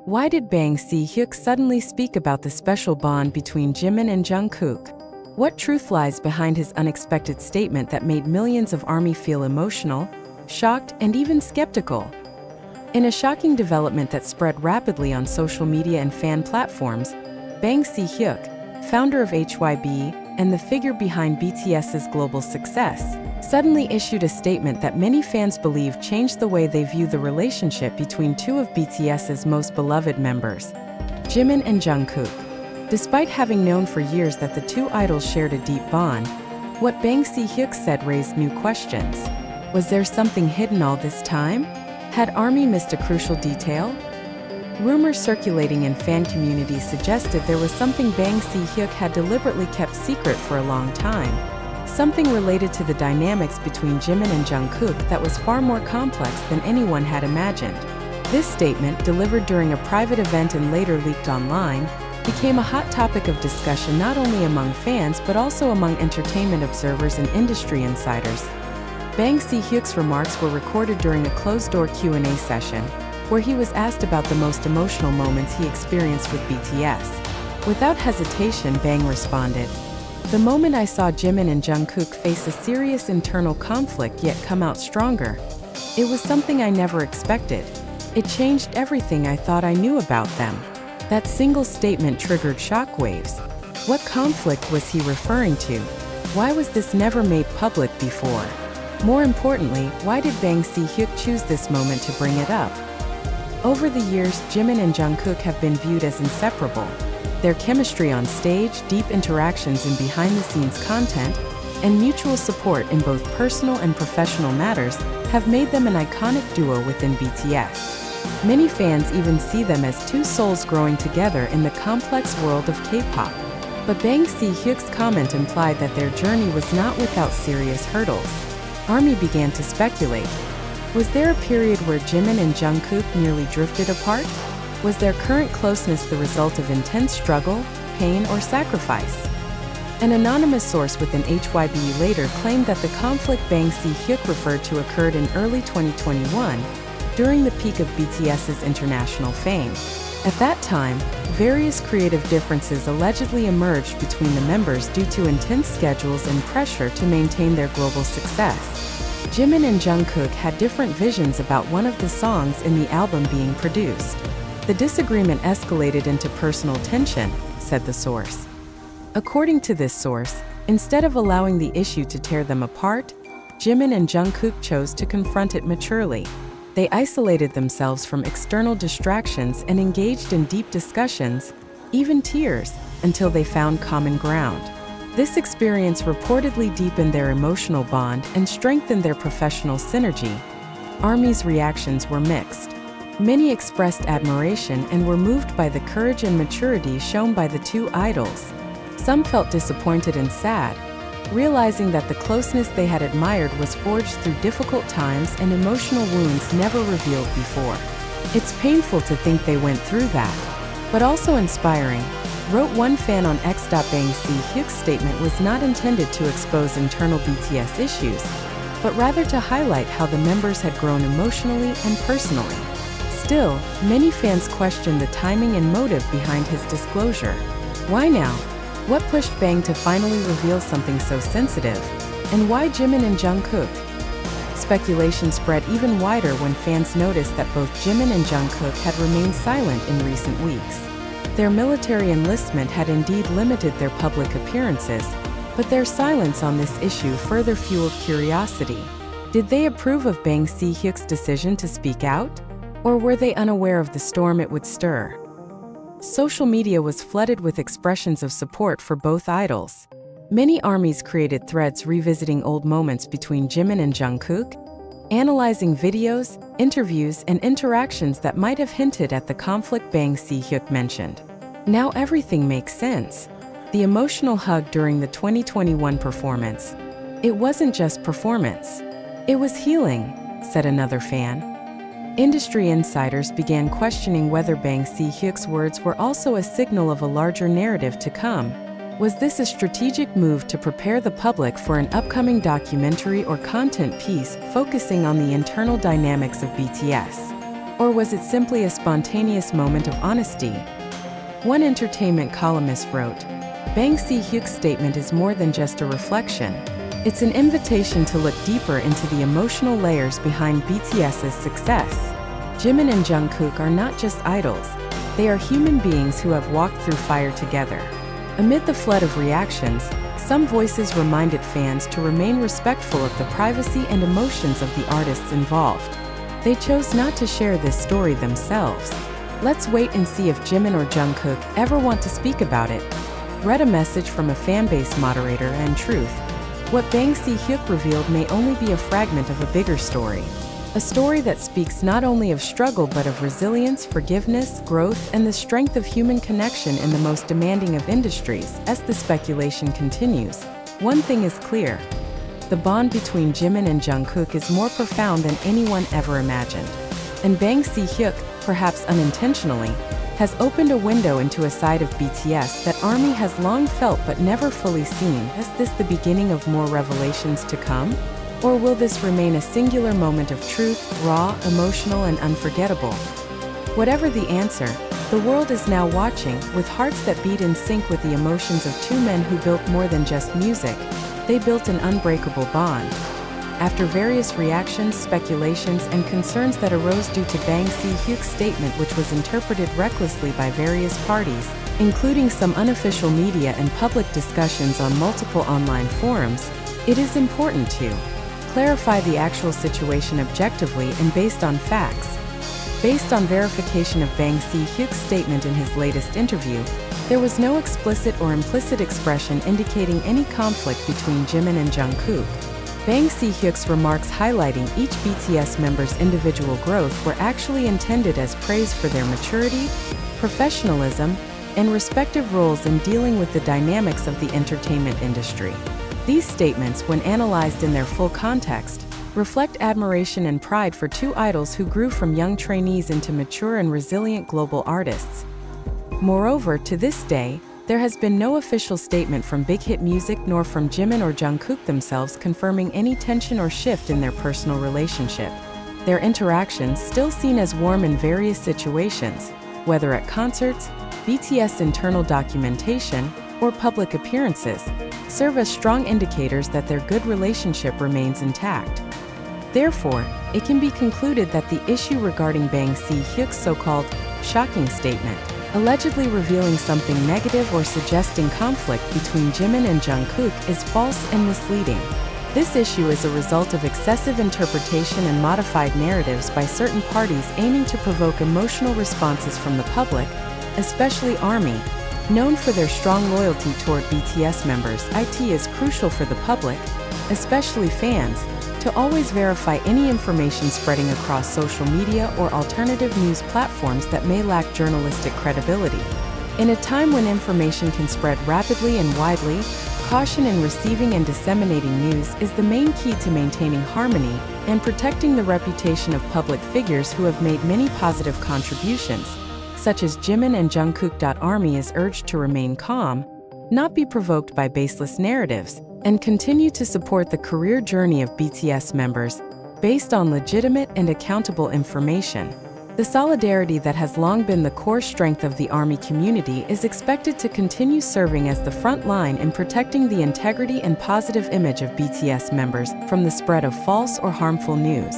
Why did Bang Si Hyuk suddenly speak about the special bond between Jimin and Jungkook? What truth lies behind his unexpected statement that made millions of ARMY feel emotional, shocked, and even skeptical? In a shocking development that spread rapidly on social media and fan platforms, Bang Si Hyuk, founder of HYBE and the figure behind BTS's global success, suddenly issued a statement that many fans believe changed the way they view the relationship between two of BTS's most beloved members, Jimin and Jungkook. Despite having known for years that the two idols shared a deep bond, what Bang Si Hyuk said raised new questions. Was there something hidden all this time? Had ARMY missed a crucial detail? Rumors circulating in fan communities suggested there was something Bang Si Hyuk had deliberately kept secret for a long time. Something related to the dynamics between Jimin and Jungkook that was far more complex than anyone had imagined. This statement, delivered during a private event and later leaked online, became a hot topic of discussion not only among fans but also among entertainment observers and industry insiders. Bang Si Hyuk's remarks were recorded during a closed-door Q&A session, where he was asked about the most emotional moments he experienced with BTS. Without hesitation, Bang responded, "The moment I saw Jimin and Jungkook face a serious internal conflict yet come out stronger, it was something I never expected. It changed everything I thought I knew about them." That single statement triggered shockwaves. What conflict was he referring to? Why was this never made public before? More importantly, why did Bang Si Hyuk choose this moment to bring it up? Over the years, Jimin and Jungkook have been viewed as inseparable. Their chemistry on stage, deep interactions in behind-the-scenes content, and mutual support in both personal and professional matters have made them an iconic duo within BTS. Many fans even see them as two souls growing together in the complex world of K-pop. But Bang Si Hyuk's comment implied that their journey was not without serious hurdles. ARMY began to speculate. Was there a period where Jimin and Jungkook nearly drifted apart? Was their current closeness the result of intense struggle, pain, or sacrifice? An anonymous source within HYBE later claimed that the conflict Bang Si Hyuk referred to occurred in early 2021, during the peak of BTS's international fame. At that time, various creative differences allegedly emerged between the members due to intense schedules and pressure to maintain their global success. Jimin and Jungkook had different visions about one of the songs in the album being produced. The disagreement escalated into personal tension, said the source. According to this source, instead of allowing the issue to tear them apart, Jimin and Jungkook chose to confront it maturely. They isolated themselves from external distractions and engaged in deep discussions, even tears, until they found common ground. This experience reportedly deepened their emotional bond and strengthened their professional synergy. ARMY's reactions were mixed. Many expressed admiration and were moved by the courage and maturity shown by the two idols. Some felt disappointed and sad, realizing that the closeness they had admired was forged through difficult times and emotional wounds never revealed before. "It's painful to think they went through that, but also inspiring," wrote one fan on X. Bang Si Hyuk's statement was not intended to expose internal BTS issues, but rather to highlight how the members had grown emotionally and personally. Still, many fans questioned the timing and motive behind his disclosure. Why now? What pushed Bang to finally reveal something so sensitive? And why Jimin and Jungkook? Speculation spread even wider when fans noticed that both Jimin and Jungkook had remained silent in recent weeks. Their military enlistment had indeed limited their public appearances, but their silence on this issue further fueled curiosity. Did they approve of Bang Si Hyuk's decision to speak out? Or were they unaware of the storm it would stir? Social media was flooded with expressions of support for both idols. Many ARMYs created threads revisiting old moments between Jimin and Jungkook, analyzing videos, interviews, and interactions that might have hinted at the conflict Bang Si Hyuk mentioned. Now everything makes sense. The emotional hug during the 2021 performance. It wasn't just performance. It was healing, said another fan. Industry insiders began questioning whether Bang Si Hyuk's words were also a signal of a larger narrative to come. Was this a strategic move to prepare the public for an upcoming documentary or content piece focusing on the internal dynamics of BTS? Or was it simply a spontaneous moment of honesty? One entertainment columnist wrote, "Bang Si Hyuk's statement is more than just a reflection. It's an invitation to look deeper into the emotional layers behind BTS's success. Jimin and Jungkook are not just idols, they are human beings who have walked through fire together." Amid the flood of reactions, some voices reminded fans to remain respectful of the privacy and emotions of the artists involved. They chose not to share this story themselves. "Let's wait and see if Jimin or Jungkook ever want to speak about it," read a message from a fanbase moderator and Truth. What Bang Si Hyuk revealed may only be a fragment of a bigger story. A story that speaks not only of struggle but of resilience, forgiveness, growth, and the strength of human connection in the most demanding of industries. As the speculation continues, one thing is clear. The bond between Jimin and Jungkook is more profound than anyone ever imagined. And Bang Si Hyuk, perhaps unintentionally, has opened a window into a side of BTS that ARMY has long felt but never fully seen. Is this the beginning of more revelations to come? Or will this remain a singular moment of truth, raw, emotional, and unforgettable? Whatever the answer, the world is now watching, with hearts that beat in sync with the emotions of two men who built more than just music. They built an unbreakable bond. After various reactions, speculations, and concerns that arose due to Bang Si Hyuk's statement, which was interpreted recklessly by various parties, including some unofficial media and public discussions on multiple online forums, it is important to clarify the actual situation objectively and based on facts. Based on verification of Bang Si Hyuk's statement in his latest interview, there was no explicit or implicit expression indicating any conflict between Jimin and Jungkook. Bang Si Hyuk's remarks highlighting each BTS member's individual growth were actually intended as praise for their maturity, professionalism, and respective roles in dealing with the dynamics of the entertainment industry. These statements, when analyzed in their full context, reflect admiration and pride for two idols who grew from young trainees into mature and resilient global artists. Moreover, to this day, there has been no official statement from Big Hit Music nor from Jimin or Jungkook themselves confirming any tension or shift in their personal relationship. Their interactions, still seen as warm in various situations, whether at concerts, BTS internal documentation, or public appearances, serve as strong indicators that their good relationship remains intact. Therefore, it can be concluded that the issue regarding Bang Si Hyuk's so-called shocking statement, allegedly revealing something negative or suggesting conflict between Jimin and Jungkook, is false and misleading. This issue is a result of excessive interpretation and modified narratives by certain parties aiming to provoke emotional responses from the public, especially ARMY. Known for their strong loyalty toward BTS members, it is crucial for the public, especially fans, to always verify any information spreading across social media or alternative news platforms that may lack journalistic credibility. In a time when information can spread rapidly and widely, caution in receiving and disseminating news is the main key to maintaining harmony and protecting the reputation of public figures who have made many positive contributions, such as Jimin and Jungkook. ARMY is urged to remain calm, not be provoked by baseless narratives, and continue to support the career journey of BTS members based on legitimate and accountable information. The solidarity that has long been the core strength of the ARMY community is expected to continue serving as the front line in protecting the integrity and positive image of BTS members from the spread of false or harmful news.